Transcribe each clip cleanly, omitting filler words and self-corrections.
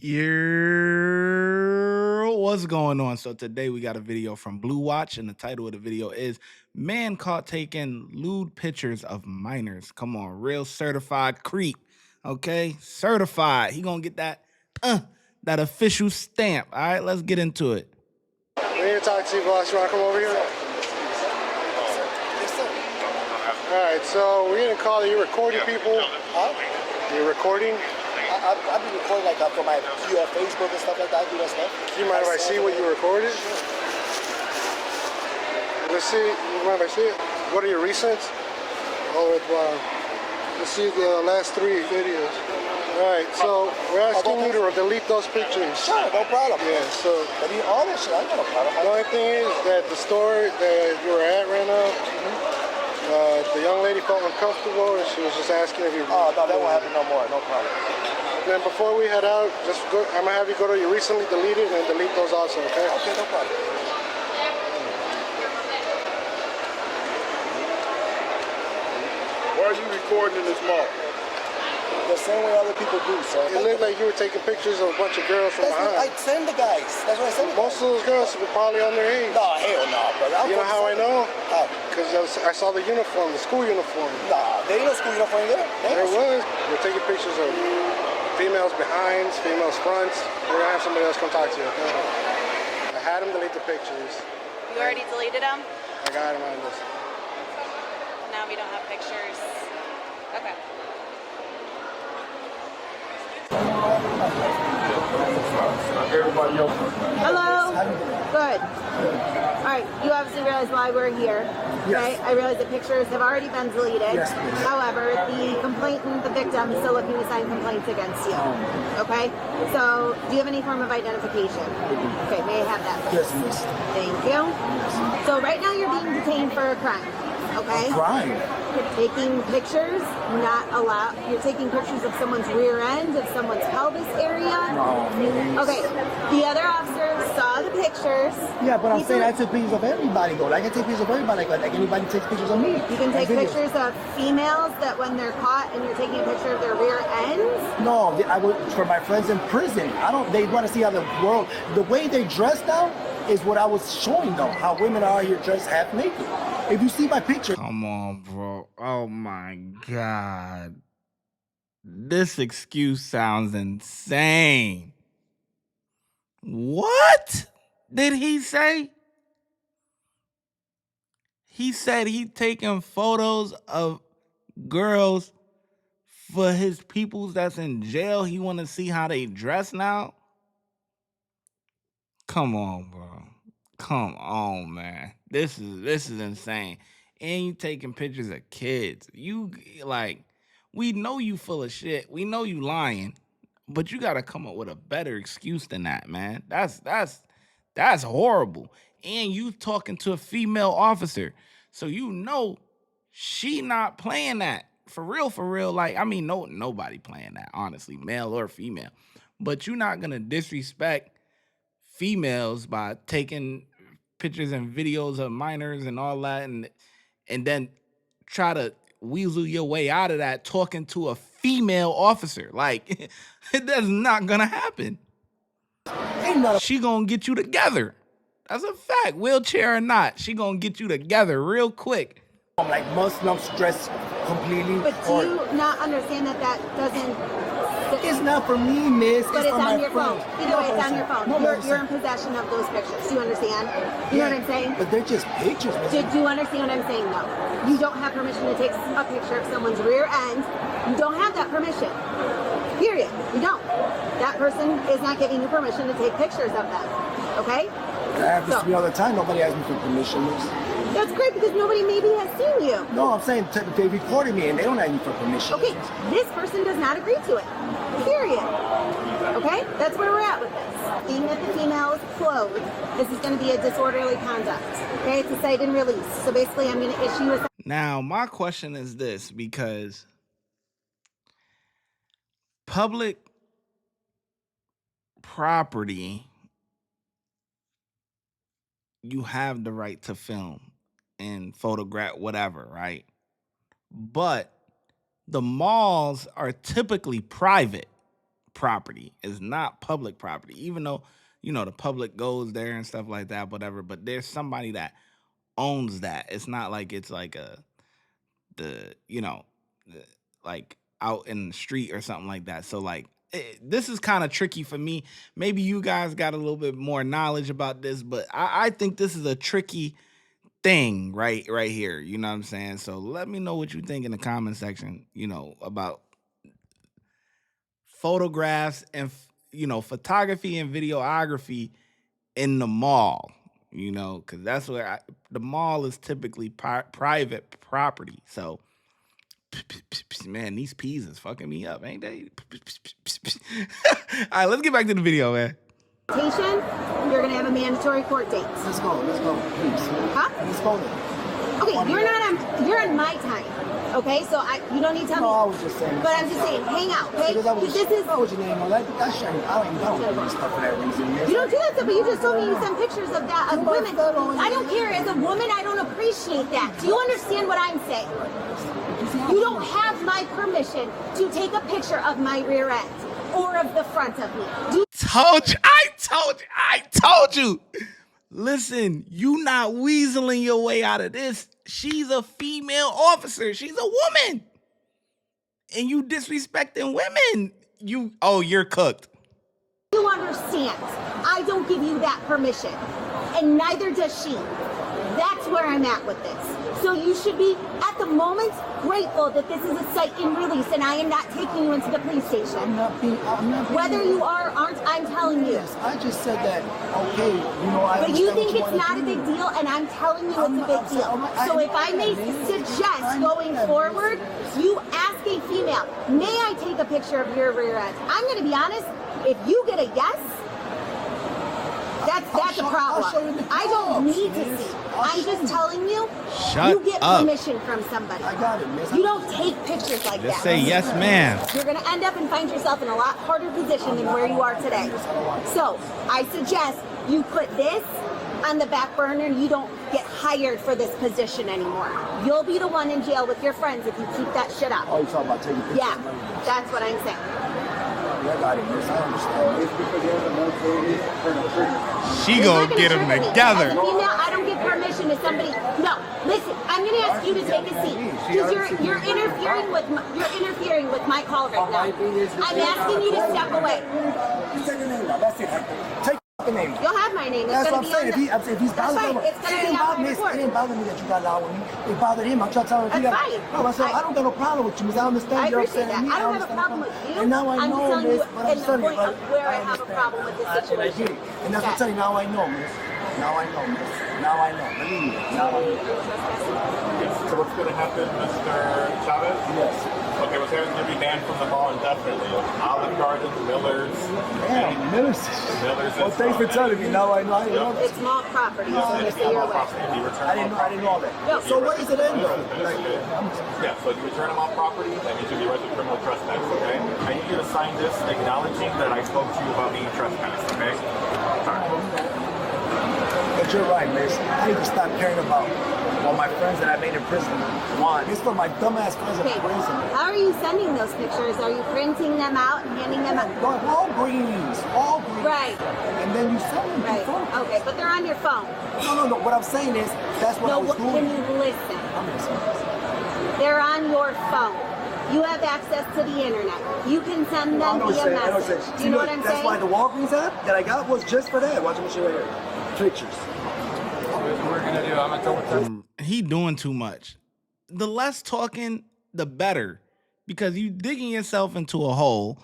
Yeah, what's going on? So today we got a video from Blue Watch, and the title of the video is "Man Caught Taking Lewd Pictures of Minors." Come on, real certified creep. Okay, certified. He gonna get that that official stamp. All right, let's get into it. We need to talk to you, boss. You wanna come over here? Alright, so we're gonna call you recording people. Huh? You're recording? I've been recording like for my Facebook and stuff like that. I do that stuff. Do you mind if I see what you recorded? Let's see. You mind if I see it? What are your recents? Oh, let's see the last 3 videos. Alright, so we're asking you to delete those pictures. Sure, no problem. Yeah, so I mean, all this shit, I got no problem. the only thing is that the store that you were at right now, the young lady felt uncomfortable and she was just asking if you... Oh, no, that won't happen no more. No problem. Then before we head out, just go, I'm gonna have you go to your recently deleted and delete those also, okay? Okay, no problem. Why are you recording in this mall? The same way other people do, sir. It looked like you were taking pictures of a bunch of girls from That's what I behind. send the guys. That's what I send the guys. Most of those girls were probably on their age. No, hell no, brother. You know how I know? How? Because I saw the uniform, the school uniform. Nah, there ain't no school uniform there. There was. We're taking pictures of females behinds, females fronts. We're gonna have somebody else come talk to you, okay? I had them delete the pictures. You already deleted them? I got them on this. Now we don't have pictures. Okay. Everybody else. Hello. Good. All right. You obviously realize why we're here. Yes. Right? I realize the pictures have already been deleted. Yes, please. However, the complainant, the victim, is still looking to sign complaints against you. Okay. So, do you have any form of identification? Okay. May I have that, please? Yes, miss. Thank you. So right now you're being detained for a crime. Okay. Crime. You're taking pictures, not allowed. You're taking pictures of someone's rear end, of someone's pelvis area. No. Okay. The other officer saw the pictures. Yeah, but I'm These saying are- I took pictures of everybody, though. I can take pictures of everybody. Like anybody takes pictures of me. You can take Like videos. pictures of females that when they're caught and you're taking a picture of their rear ends. No, I would for my friends in prison. I don't. They want to see how the world, the way they dress now, is what I was showing them. How women are here dressed half naked. If you see my picture, Come on, bro. Oh my God. This excuse sounds insane. What did he say? He said he taking photos of girls for his peoples that's in jail. He want to see how they dress now. Come on, bro. Come on, man. This is insane. And you taking pictures of kids. You like, we know you full of shit. We know you lying, but you gotta come up with a better excuse than that, man. That's horrible. And you talking to a female officer, so you know she not playing that for real. Like, I mean, nobody playing that, honestly, male or female. But you're not gonna disrespect females by taking pictures and videos of minors and all that, and then try to weasel your way out of that talking to a female officer. Like, that's not gonna happen. ain't none of She gonna get you together. That's a fact. Wheelchair or not, she gonna get you together real quick. them like Muslims dressed completely. But do you not understand that that doesn't? It's not for me, miss. But it's for on my your phone. friends. Either No, way, it's on listen. your phone. No, You're listen. in possession of those pictures. Do you understand? You know what I'm saying? But they're just pictures, miss. Do you understand what I'm saying, though? You don't have permission to take a picture of someone's rear end. You don't have that permission. Period. You don't. That person is not giving you permission to take pictures of them. Okay? I have this to me all the time. Nobody asks me for permission, miss. That's great because nobody maybe has seen you. No, I'm saying they recorded me and they don't ask me for permission. Okay, this person does not agree to it. Period. Okay? That's where we're at with this. Being that the female is clothed, this is going to be a disorderly conduct. Okay? It's a cite and release. So basically, I'm going to issue a Now, my question is this, because public property, you have the right to film and photograph whatever, right? But the malls are typically private. property. It's not public property, even though, the public goes there and stuff like that, whatever. But there's somebody that owns that. It's not like it's like the, like out in the street or something like that. So like this is kind of tricky for me. Maybe you guys got a little bit more knowledge about this, but I think this is a tricky thing right here. You know what I'm saying? So let me know what you think in the comment section, about photographs and photography and videography in the mall, because that's where the mall is typically private property. So man, these peas is fucking me up, ain't they? All right, let's get back to the video, man. You're gonna have a mandatory court date. Let's go, please. Huh? Let's go then. Okay, you're on my time. Okay, so you don't need to tell me. No, I was just saying. But I'm just saying, hang out, okay? Because This is. What your name? That's shame. I don't do stuff for that reason. You don't do that stuff, but you just told me you sent pictures of women. I don't care. As a woman, I don't appreciate that. Do you understand what I'm saying? You don't have my permission to take a picture of my rear end or of the front of me. I told you. Listen, you not weaseling your way out of this. She's a female officer. She's a woman. And you disrespecting women. You're cooked. You understand. I don't give you that permission. And neither does she. That's where I'm at with this. So you should be, at the moment, grateful that this is a cite and release and I am not taking you into the police station. I'm not being Whether you are or aren't, I'm telling you. Yes, I just said that, okay, But you think it's not a big deal, and I'm telling you it's a big deal. So if I may suggest going forward, you ask a female, may I take a picture of your rear end? I'm going to be honest, if you get a yes, that's a problem. I don't need to see. I'm just telling you, you get permission from somebody. I got it, miss. You don't take pictures like that. Just say yes, ma'am. You're going to end up and find yourself in a lot harder position than where you are today. So I suggest you put this on the back burner and you don't get hired for this position anymore. You'll be the one in jail with your friends if you keep that shit up. Oh, you're talking about taking pictures? Yeah, that's what I'm saying. I got it, miss. I understand. It's because you have a military She gonna get them together. As a female, I don't give permission to somebody. No, listen. I'm gonna ask you to take a seat because you're interfering with my call right now. I'm asking you to step away. Take your name now. That's it. Take the name. You'll have my name. It's That's gonna what I'm be saying. If he's bothering me, It's gonna be on my report. it didn't bother me that you got loud with me. It bothered him. I'm trying to tell him. That's fine. No, I said I don't got no problem with you, miss. I understand I you're appreciate upset at that. me. I don't have a problem with you. And now I I'm know, just telling miss. you But I'm in the telling you, point of where I have a understand. problem with this And I situation. get it. And that's what I'm telling you. Now I know, miss. Now I know, miss. Now I know. Believe me. Now I know. Yes. So what's going to happen, Mr. Chavez? Yes. Okay, what's going to be banned from the mall indefinitely? Olive Garden, Miller's. Damn, Miller's. Well, thanks for telling me. Now I know. I didn't know that. It's mall property. So It's stay mall away. property. If you return I didn't know all that. No. So what does it end though? Like, Yeah, so if you return them on property, that means you'll be arrested for criminal trespass, okay? I need you to sign this acknowledging that I spoke to you about being trespassed, okay? But you're right, miss. I need to stop caring about what my friends that I made in prison want. It's for my dumbass friends in Okay. prison. How are you sending those pictures? Are you printing them out and handing them out? All greens. All greens. Right. And then you send them Right. to phone. Okay, but they're on your phone. No. What I'm saying is, that's what I No, was what, doing. can you listen? I'm listening. They're on your phone. You have access to the internet. You can send I them know what via you're saying. I know what message. you're saying. Do you know what I'm That's saying? why the Walgreens app that I got was just for that. Watch me show you right here. Pictures. We're going to do, I'm going to tell He doing too much. The less talking, the better, because you digging yourself into a hole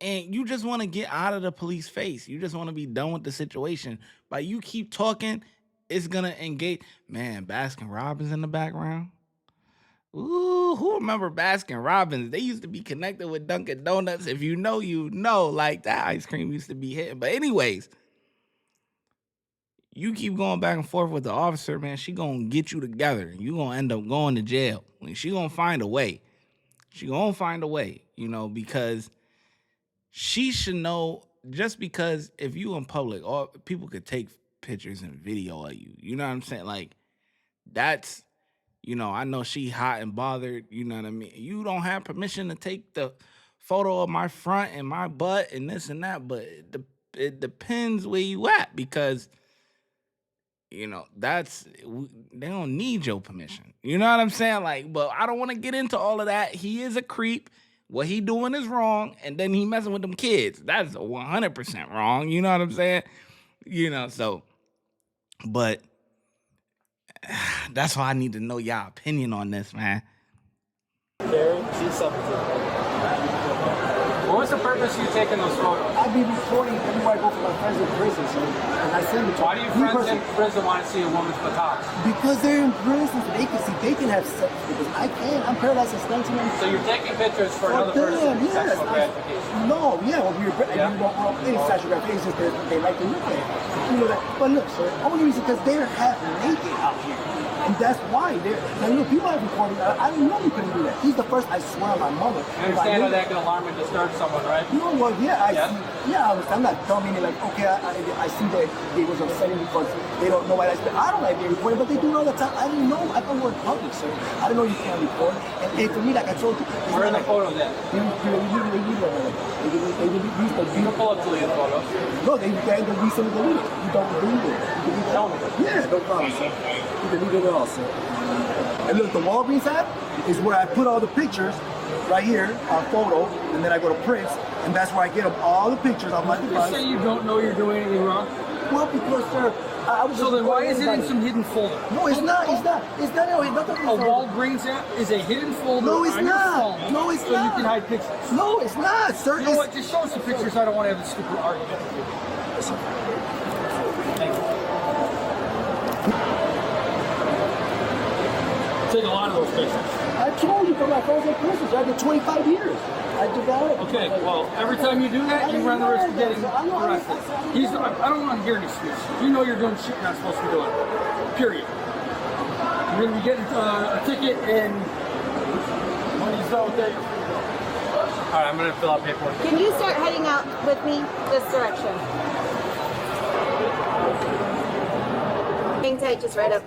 and you just want to get out of the police face. You just want to be done with the situation. But you keep talking, it's going to engage. Man, Baskin Robbins in the background. Ooh, who remember Baskin Robbins? They used to be connected with Dunkin' Donuts. If you know, you know. Like, that ice cream used to be hitting. But anyways, you keep going back and forth with the officer, man, she gonna get you together. You gonna end up going to jail. She gonna find a way. She gonna find a way, because she should know, just because if you in public, all people could take pictures and video of you. You know what I'm saying? Like, that's, I know she hot and bothered, you know what I mean? You don't have permission to take the photo of my front and my butt and this and that, but it depends where you at, because they don't need your permission. You know what I'm saying? Like, but I don't want to get into all of that. He is a creep. What he doing is wrong, and then he messing with them kids. That's 100% wrong. You know what I'm saying? So, but that's why I need to know y'all opinion on this, man. Carrie, see something. What was the purpose of you taking those photos? I'd be recording everywhere I go for my friends in prison, so, and I send it to Why do you friends in prison want to see a woman's buttocks? Because they're in prison, so they can have sex, because I can't. I'm paralyzed since 1996. So you're taking pictures for another person's sexual gratification? No, yeah, it's sexual gratification, they like to look at it. You know that. But look, sir, only reason because they're half naked out here. And that's why they're. Now, look, people have recorded. I didn't know you couldn't do that. He's the first. I swear on my mother. You understand how that can alarm and disturb someone, right? No, well, yeah, I'm not dumb. Meaning, like, okay, I see that it was upsetting because they don't know why I don't like being recorded, but they do it all the time. I didn't know. I thought we were in public, sir. I didn't know you can't record. And for me, like I told you, where are the photos at? They pull up to the photos. No, they recently deleted it. You don't believe it. Tell me. Yeah, no problem, sir. You delete it all, sir. And look, the Walgreens app is where I put all the pictures right here on photo, and then I go to prints, and that's where I get them all the pictures on my device. You say you don't know you're doing anything wrong? Well, because, sir, I was so then why is it in some hidden folder? No, it's not. It's not. It's not. No, it's not. A Walgreens app is a hidden folder. No, it's on not. Your phone, No, it's so not. you can hide pictures. No, it's not, sir. You know what? Just show us the pictures. I don't want to have a stupid argument. Thank you. Take a lot of those pictures. I told you for my friends and prisons. I did 25 years. I did that. Okay, well, every time you do that, you run the risk of getting arrested. I don't want to hear any excuses. You know you're doing shit you're not supposed to be doing. Period. You're going to be getting a ticket, and when he's done with that, all right, I'm going to fill out paperwork. Can you start heading out with me this direction? Hang tight, just right up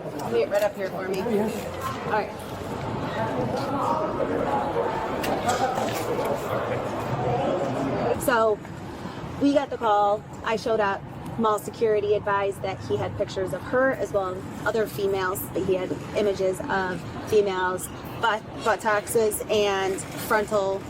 here for me. All right. So we got the call. I showed up. Mall security advised that he had pictures of her as well as other females. That he had images of females, buttocks and frontal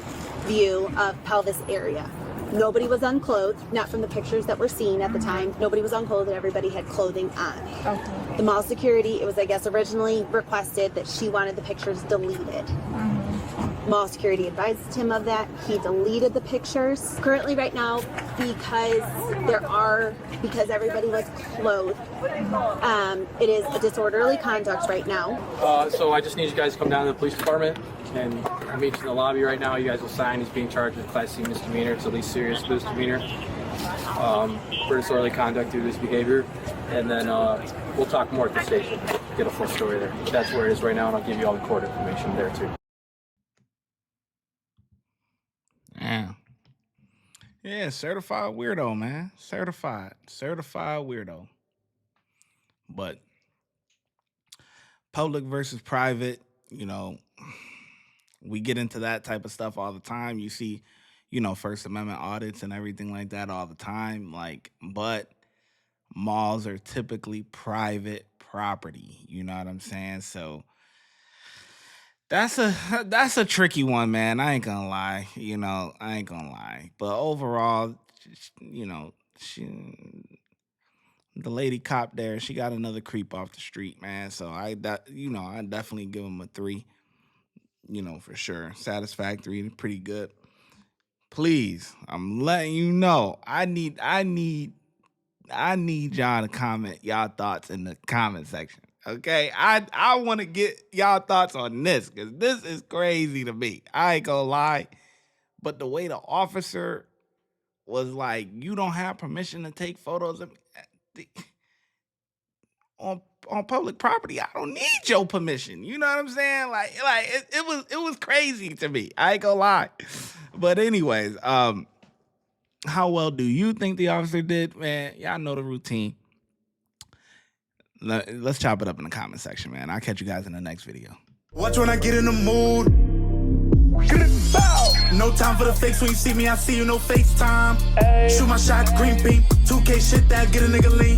view of pelvis area. Nobody was unclothed, not from the pictures that were seen at the time. Nobody was unclothed, and everybody had clothing on. Okay. The mall security, it was, I guess, originally requested that she wanted the pictures deleted. Mall security advised him of that. He deleted the pictures. Currently, right now, because everybody was clothed, it is a disorderly conduct right now. So I just need you guys to come down to the police department, and I'll meet you in the lobby right now. You guys will sign. He's being charged with Class C misdemeanor. It's the least serious misdemeanor for disorderly conduct due to his behavior. And then we'll talk more at the station. Get a full story there. That's where it is right now, and I'll give you all the court information there too. Yeah, certified weirdo, man. Certified weirdo. But public versus private, we get into that type of stuff all the time. You see, First Amendment audits and everything like that all the time. But malls are typically private property. You know what I'm saying? So that's a tricky one, man. I ain't gonna lie. But overall, the lady cop there, she got another creep off the street, man. So I definitely give him a 3. For sure. Satisfactory, pretty good. Please, I'm letting you know. I need y'all to comment y'all thoughts in the comment section. Okay, I want to get y'all thoughts on this, because this is crazy to me. I ain't gonna lie, but the way the officer was like, "You don't have permission to take photos of on public property. I don't need your permission." You know what I'm saying? It was crazy to me. I ain't gonna lie. But anyways, how well do you think the officer did, man? Y'all know the routine. Let's chop it up in the comment section, man. I'll catch you guys in the next video. Watch when I get in the mood. No time for the fakes. When you see me, I see you, no FaceTime. Shoot my shot, green beam. 2K shit that get a nigga lean.